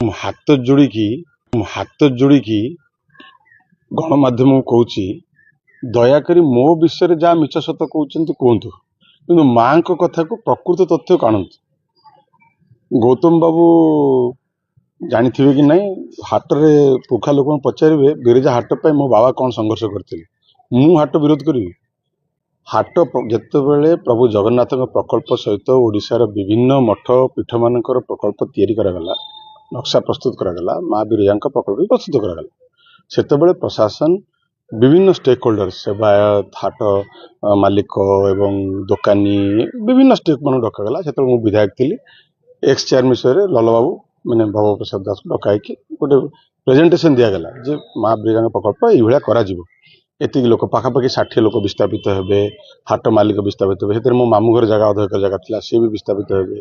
ହାତ ଯୋଡ଼ିକି ହାତ ଯୋଡ଼ିକି ଗଣମାଧ୍ୟମକୁ କହୁଛି, ଦୟାକରି ମୋ ବିଷୟରେ ଯାହା ମିଛ ସତ କହୁଛନ୍ତି କୁହନ୍ତୁ, କିନ୍ତୁ ମାଙ୍କ କଥାକୁ ପ୍ରକୃତ ତଥ୍ୟକୁ ଆଣନ୍ତୁ। ଗୌତମ ବାବୁ ଜାଣିଥିବେ କି ନାହିଁ, ହାଟରେ ପୁଖା ଲୋକଙ୍କୁ ପଚାରିବେ ବିରଜା ହାଟ ପାଇଁ ମୋ ବାବା କ'ଣ ସଂଘର୍ଷ କରିଥିଲେ। ମୁଁ ହାଟ ବିରୋଧ କରିବି? ହାଟ ଯେତେବେଳେ ପ୍ରଭୁ ଜଗନ୍ନାଥଙ୍କ ପ୍ରକଳ୍ପ ସହିତ ଓଡ଼ିଶାର ବିଭିନ୍ନ ମଠ ପୀଠମାନଙ୍କର ପ୍ରକଳ୍ପ ତିଆରି କରାଗଲା, ନକ୍ସା ପ୍ରସ୍ତୁତ କରାଗଲା, ମା ବିରଜାଙ୍କ ପ୍ରକଳ୍ପ ପ୍ରସ୍ତୁତ କରାଗଲା, ସେତେବେଳେ ପ୍ରଶାସନ ବିଭିନ୍ନ ଷ୍ଟେକ୍ ହୋଲ୍ଡର, ସେବାୟତ, ହାଟ ମାଲିକ ଏବଂ ଦୋକାନୀ, ବିଭିନ୍ନ ଷ୍ଟେକ୍ ମାନଙ୍କୁ ଡକାଗଲା। ସେତେବେଳେ ମୁଁ ବିଧାୟକ ଥିଲି। ଏକ୍ସ ଚେୟାରମ୍ୟାନ୍ ଲଲବାବୁ ମାନେ ଭବ ପ୍ରସାଦ ଦାସକୁ ଡକାଇକି ଗୋଟେ ପ୍ରେଜେଣ୍ଟେସନ ଦିଆଗଲା ଯେ ମା ବିରଜାଙ୍କ ପ୍ରକଳ୍ପ ଏଇଭଳିଆ କରାଯିବ। ଏତିକି ଲୋକ, ପାଖାପାଖି 60 ଲୋକ ବିସ୍ଥାପିତ ହେବେ, ହାଟ ମାଲିକ ବିସ୍ଥାପିତ ହେବେ। ସେଥିରେ ମୋ ମାମୁଁ ଘର ଜାଗା, ଅଧ ଏକର ଜାଗା ଥିଲା, ସେ ବି ବିସ୍ଥାପିତ ହେବେ।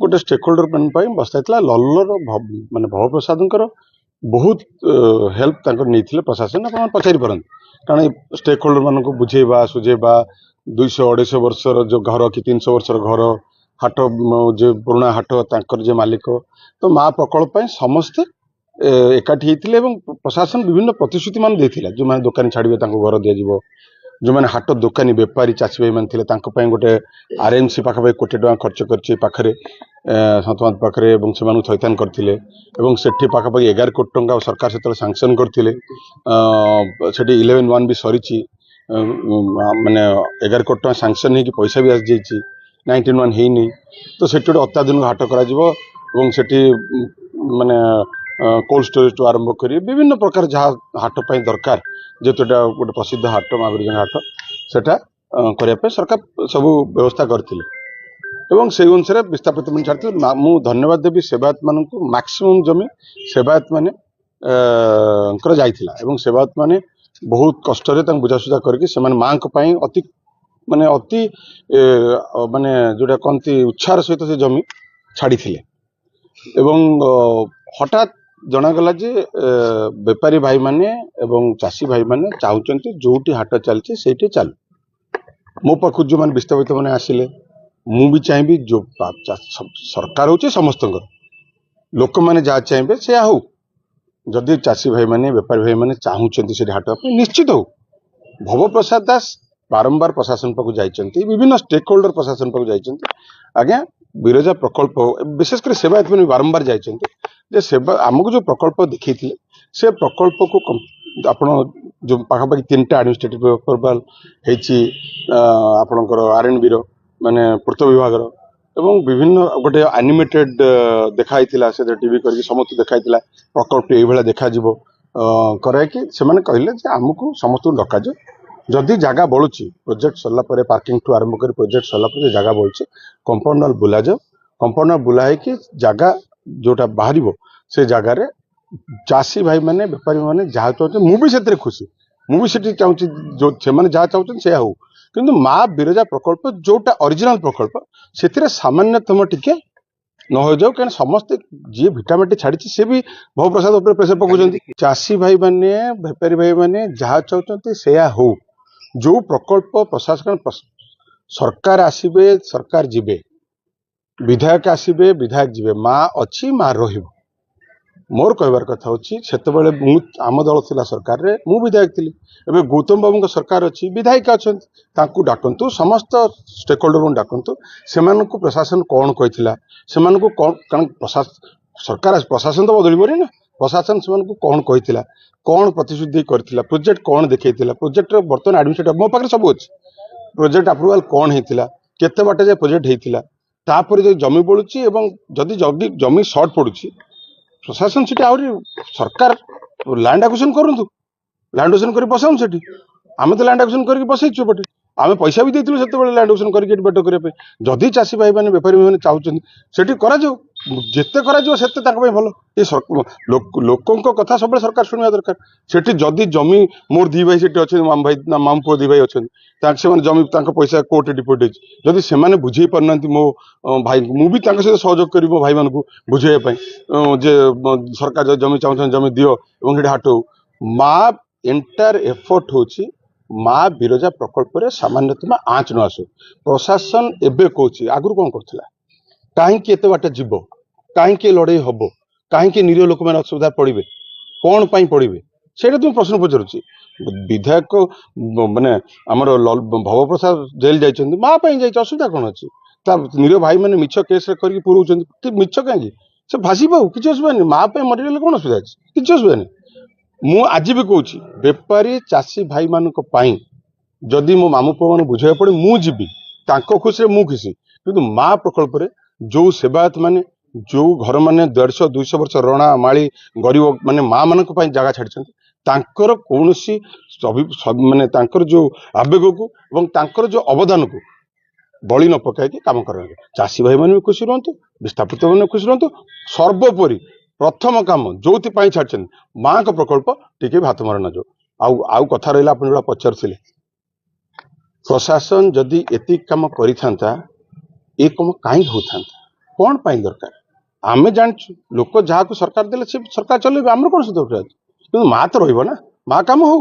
ଗୋଟେ ଷ୍ଟେକ୍ ହୋଲ୍ଡର ପାଇଁ ବସ୍ତା ହେଇଥିଲା। ଲଲ୍ଲର ମାନେ ଭବପ୍ରସାଦଙ୍କର ବହୁତ ହେଲ୍ପ ତାଙ୍କର ନେଇଥିଲେ ପ୍ରଶାସନ। ଆପଣ ପଚାରି ପାରନ୍ତି, କାରଣ ଷ୍ଟେକ୍ ହୋଲ୍ଡର ମାନଙ୍କୁ ବୁଝେଇବା ସୁଝେଇବା, 200-250 ବର୍ଷର ଯୋଉ ଘର କି 300 ବର୍ଷର ଘର, ହାଟ ଯେ ପୁରୁଣା ହାଟ ତାଙ୍କର ଯେ ମାଲିକ, ତ ମା ପ୍ରକଳ୍ପ ପାଇଁ ସମସ୍ତେ ଏକାଠି ହେଇଥିଲେ ଏବଂ ପ୍ରଶାସନ ବିଭିନ୍ନ ପ୍ରତିଶ୍ରୁତି ମାନ ଦେଇଥିଲା। ଯେଉଁମାନେ ଦୋକାନୀ ଛାଡ଼ିବେ ତାଙ୍କୁ ଘର ଦିଆଯିବ, ଯେଉଁମାନେ ହାଟ ଦୋକାନୀ ବେପାରୀ ଚାଷୀ ଭାଇମାନେ ଥିଲେ ତାଙ୍କ ପାଇଁ ଗୋଟେ RMC ପାଖାପାଖି 1 କୋଟି ଟଙ୍କା ଖର୍ଚ୍ଚ କରିଛି ପାଖରେ ସନ୍ତମାତ ପାଖରେ, ଏବଂ ସେମାନଙ୍କୁ ଥଇଥାନ କରିଥିଲେ। ଏବଂ ସେଠି ପାଖାପାଖି 11 କୋଟି ଟଙ୍କା ସରକାର ସେତେବେଳେ ସାଂସନ କରିଥିଲେ। ସେଠି 11-1 ବି ସରିଛି, ମାନେ 11 କୋଟି ଟଙ୍କା ସାଂସନ ହେଇକି ପଇସା ବି ଆସିଯାଇଛି, 19-1 ହେଇନି। ତ ସେଠି ଗୋଟେ ଅତ୍ୟାଧୁନିକ ହାଟ କରାଯିବ ଏବଂ ସେଠି ମାନେ କୋଲ୍ଡ ଷ୍ଟୋରେଜଠୁ ଆରମ୍ଭ କରି ବିଭିନ୍ନ ପ୍ରକାର ଯାହା ହାଟ ପାଇଁ ଦରକାର, ଯେହେତୁ ଏଟା ଗୋଟେ ପ୍ରସିଦ୍ଧ ହାଟ ମା ବିରଜାଙ୍କ ହାଟ, ସେଟା କରିବା ପାଇଁ ସରକାର ସବୁ ବ୍ୟବସ୍ଥା କରିଥିଲେ ଏବଂ ସେଇ ଅନୁସାରେ ବିସ୍ଥାପିତ ମାନେ ଛାଡ଼ିଥିଲେ। ମୁଁ ଧନ୍ୟବାଦ ଦେବି ସେବାୟତ ମାନଙ୍କୁ। ମାକ୍ସିମମ୍ ଜମି ସେବାୟତ ମାନେ ଯାଇଥିଲା ଏବଂ ସେବାୟତ ମାନେ ବହୁତ କଷ୍ଟରେ ତାଙ୍କୁ ବୁଝାସୁଝା କରିକି ସେମାନେ ମାଙ୍କ ପାଇଁ ଅତି ମାନେ ଯୋଉଟା କହନ୍ତି ଉତ୍ସାହର ସହିତ ସେ ଜମି ଛାଡ଼ିଥିଲେ। ଏବଂ ହଠାତ୍ ଜଣାଗଲା ଯେ ବେପାରୀ ଭାଇମାନେ ଏବଂ ଚାଷୀ ଭାଇମାନେ ଚାହୁଁଛନ୍ତି ଯୋଉଠି ହାଟ ଚାଲିଛି ସେଇଠି ଚାଲୁ। ମୋ ପାଖକୁ ଯେଉଁମାନେ ବିସ୍ଥାପିତ ମାନେ ଆସିଲେ, ମୁଁ ବି ଚାହିଁବି ସରକାର ହଉଛି ସମସ୍ତଙ୍କର, ଲୋକମାନେ ଯାହା ଚାହିଁବେ ସେୟା ହଉ। ଯଦି ଚାଷୀ ଭାଇମାନେ ବେପାରୀ ଭାଇମାନେ ଚାହୁଁଛନ୍ତି ସେଠି ହାଟ ପାଇଁ, ନିଶ୍ଚିତ ହଉ। ଭବପ୍ରସାଦ ଦାସ ବାରମ୍ବାର ପ୍ରଶାସନ ପାଖକୁ ଯାଇଛନ୍ତି, ବିଭିନ୍ନ ଷ୍ଟେକ୍ ହୋଲ୍ଡର ପ୍ରଶାସନ ପାଖକୁ ଯାଇଛନ୍ତି। ଆଜ୍ଞା, ବିରଜା ପ୍ରକଳ୍ପ ବିଶେଷ କରି ସେବାୟତ ମାନେ ବାରମ୍ବାର ଯାଇଛନ୍ତି ଯେ ଆମକୁ ଯେଉଁ ପ୍ରକଳ୍ପ ଦେଖେଇଥିଲେ ସେ ପ୍ରକଳ୍ପକୁ ଆପଣ ଯେଉଁ ପାଖାପାଖି 3ଟା ଆଡମିନିଷ୍ଟ୍ରେଟିଭ ଆପ୍ରୁଭାଲ ହେଇଛି, ଆପଣଙ୍କର R&Bର ମାନେ ପୂର୍ତ୍ତ ବିଭାଗର, ଏବଂ ବିଭିନ୍ନ ଗୋଟେ ଆନିମେଟେଡ ଦେଖା ହେଇଥିଲା, ସେଥିରେ ଟିଭି କରିକି ସମସ୍ତଙ୍କୁ ଦେଖା ହେଇଥିଲା ପ୍ରକଳ୍ପ ଏଇଭଳିଆ ଦେଖାଯିବ କରାଇକି। ସେମାନେ କହିଲେ ଯେ ଆମକୁ ସମସ୍ତଙ୍କୁ ଡକାଯିବ, ଯଦି ଜାଗା ବଳୁଛି ପ୍ରୋଜେକ୍ଟ ସରିଲା ପରେ, ପାର୍କିଂଠୁ ଆରମ୍ଭ କରି ପ୍ରୋଜେକ୍ଟ ସରିଲା ପରେ ଜାଗା ବଳୁଛି କମ୍ପାଉଣ୍ଡର ବୁଲାଯାଉ, କମ୍ପାଉଣ୍ଡର ବୁଲା ହେଇକି ଜାଗା ଯୋଉଟା ବାହାରିବ ସେ ଜାଗାରେ ଚାଷୀ ଭାଇମାନେ ବେପାରୀ ମାନେ ଯାହା ଚାହୁଁଛନ୍ତି, ମୁଁ ବି ସେଥିରେ ଖୁସି, ମୁଁ ବି ସେଠି ଚାହୁଁଛି ସେମାନେ ଯାହା ଚାହୁଁଛନ୍ତି ସେୟା ହଉ। କିନ୍ତୁ ମା ବିରଜା ପ୍ରକଳ୍ପ ଯୋଉଟା ଅରିଜିନାଲ ପ୍ରକଳ୍ପ, ସେଥିରେ ସାମାନ୍ୟତମ ଟିକେ ନ ହୋଇଯାଉ, କାରଣ ସମସ୍ତେ ଯିଏ ଭିଟାମିଟି ଛାଡ଼ିଛି ସେ ବି ଭବପ୍ରସାଦ ଉପରେ ପ୍ରେସର ପକାଉଛନ୍ତି। ଚାଷୀ ଭାଇମାନେ ବେପାରୀ ଭାଇମାନେ ଯାହା ଚାହୁଁଛନ୍ତି ସେୟା ହଉ। ଯୋଉ ପ୍ରକଳ୍ପ ପ୍ରଶାସନ, ସରକାର ଆସିବେ ସରକାର ଯିବେ, ବିଧାୟକ ଆସିବେ ବିଧାୟକ ଯିବେ, ମା ଅଛି ମା ରହିବ। ମୋର କହିବାର କଥା ହଉଛି, ସେତେବେଳେ ଆମ ଦଳ ଥିଲା ସରକାରରେ, ମୁଁ ବିଧାୟକ ଥିଲି। ଏବେ ଗୌତମ ବାବୁଙ୍କ ସରକାର ଅଛି, ବିଧାୟିକା ଅଛନ୍ତି, ତାଙ୍କୁ ଡାକନ୍ତୁ, ସମସ୍ତ ଷ୍ଟେକ୍ ହୋଲ୍ଡରଙ୍କୁ ଡାକନ୍ତୁ। ସେମାନଙ୍କୁ ପ୍ରଶାସନ କ'ଣ କହିଥିଲା, ସେମାନଙ୍କୁ କ'ଣ, କାରଣ ପ୍ରଶାସନ ତ ବଦଳିବନି ନା, ପ୍ରଶାସନ ସେମାନଙ୍କୁ କ'ଣ କହିଥିଲା, କ'ଣ ପ୍ରତିଶ୍ରୁତି କରିଥିଲା, ପ୍ରୋଜେକ୍ଟ କ'ଣ ଦେଖେଇଥିଲା, ପ୍ରୋଜେକ୍ଟର ବର୍ତ୍ତମାନ ଆଡମିନିଷ୍ଟ୍ରେଟିଭ ମୋ ପାଖରେ ସବୁ ଅଛି, ପ୍ରୋଜେକ୍ଟ ଆପ୍ରୁଭାଲ କ'ଣ ହେଇଥିଲା, କେତେ ବାଟ ଯାଏ ପ୍ରୋଜେକ୍ଟ ହେଇଥିଲା, ତାପରେ ଯଦି ଜମି ବଳୁଛି ଏବଂ ଯଦି ଜମି ସର୍ଟ ପଡୁଛି, ପ୍ରଶାସନ ସେଠି ଆହୁରି ସରକାର ଲ୍ୟାଣ୍ଡ ଆକ୍ୱିଜିସନ କରନ୍ତୁ, ଲ୍ୟାଣ୍ଡ ଆକ୍ୱିଜିସନ କରି ବସାନ୍ତୁ ସେଠି। ଆମେ ତ ଲ୍ୟାଣ୍ଡ ଆକ୍ୱିଜିସନ କରିକି ବସେଇଛୁ ଏପଟେ, ଆମେ ପଇସା ବି ଦେଇଥିଲୁ ସେତେବେଳେ ଲ୍ୟାଣ୍ଡ ଆକ୍ୱିଜିସନ କରିକି ଏଠି ବେଟ କରିବା ପାଇଁ। ଯଦି ଚାଷୀ ଭାଇମାନେ ବେପାରୀ ଭାଇମାନେ ଚାହୁଁଛନ୍ତି ସେଠି କରାଯାଉ, ଯେତେ କରାଯିବ ସେତେ ତାଙ୍କ ପାଇଁ ଭଲ। ଏ ଲୋକଙ୍କ କଥା ସବୁବେଳେ ସରକାର ଶୁଣିବା ଦରକାର। ସେଠି ଯଦି ଜମି, ମୋର 2 ଭାଇ ସେଠି ଅଛନ୍ତି, ମାମୁ ପୁଅ 2 ଭାଇ ଅଛନ୍ତି, ସେମାନେ ଜମି ତାଙ୍କ ପଇସା କୋର୍ଟରେ ଡିପୋଜିଟ ହେଇଛି, ଯଦି ସେମାନେ ବୁଝେଇ ପାରୁନାହାନ୍ତି ମୋ ଭାଇଙ୍କୁ, ମୁଁ ବି ତାଙ୍କ ସହିତ ସହଯୋଗ କରିବି ମୋ ଭାଇମାନଙ୍କୁ ବୁଝେଇବା ପାଇଁ ଯେ ସରକାର ଯଦି ଜମି ଚାହୁଁଛନ୍ତି ଜମି ଦିଅ ଏବଂ ସେଠି ହାଟ ହଉ। ମା ଏଣ୍ଟାର ଏଫର୍ଟ ହଉଛି ମା ବିରଜା ପ୍ରକଳ୍ପରେ ସାମାନ୍ୟତମ ଆଞ୍ଚ ନ ଆସୁ। ପ୍ରଶାସନ ଏବେ କହୁଛି, ଆଗରୁ କ'ଣ କରୁଥିଲା, କାହିଁକି ଏତେ ବାଟ ଯିବ, କାହିଁକି ଲଢେଇ ହବ, कहीं निरीह लोक मैंने असुविधा पड़े कौन पाई पड़े से तुम प्रश्न पचारुची विधायक माने आमर भव प्रसाद जेल जाइए माँ जाइए असुविधा कौन अच्छी निरीह भाई मैंने मिछ केस कर पुरौंट मिछ कहीं से भाषी पाऊ किसी असुविधा नहीं माँ मरीगले कौन असुविधा अच्छी किसी असुविधा नहीं मु आज भी कहूँ बेपारी चाषी भाई मान जदि मो मामू पुआ मैंने बुझे पड़े मुझे खुशी मु खुशी कि माँ प्रकल्प जो सेवायत माने जो घर माने 150-200 वर्ष रणा माली गरीब माने माँ मान जगह छाड़ी कौन माने जो आवेग को एवं तांकर जो अवदान को बलि न पकाई काम कर चाषी भाई मैंने भी खुशी रुहतु विस्थापित मैंने खुशी रुहतु सर्वोपरि प्रथम काम जो छाड़ी माँ का प्रकल्प टी हाथ मार न जाओ आउ कथा रहा आप जो पचार प्रशासन जदि एति काम करिथांता ए कम कहीं होता कौन पाई दरकार आमे जानचु लोक जहाँ को सरकार देले से सरकार चलेबे आमर कौन सुविधा कि माँ तो रही ना माँ काम हो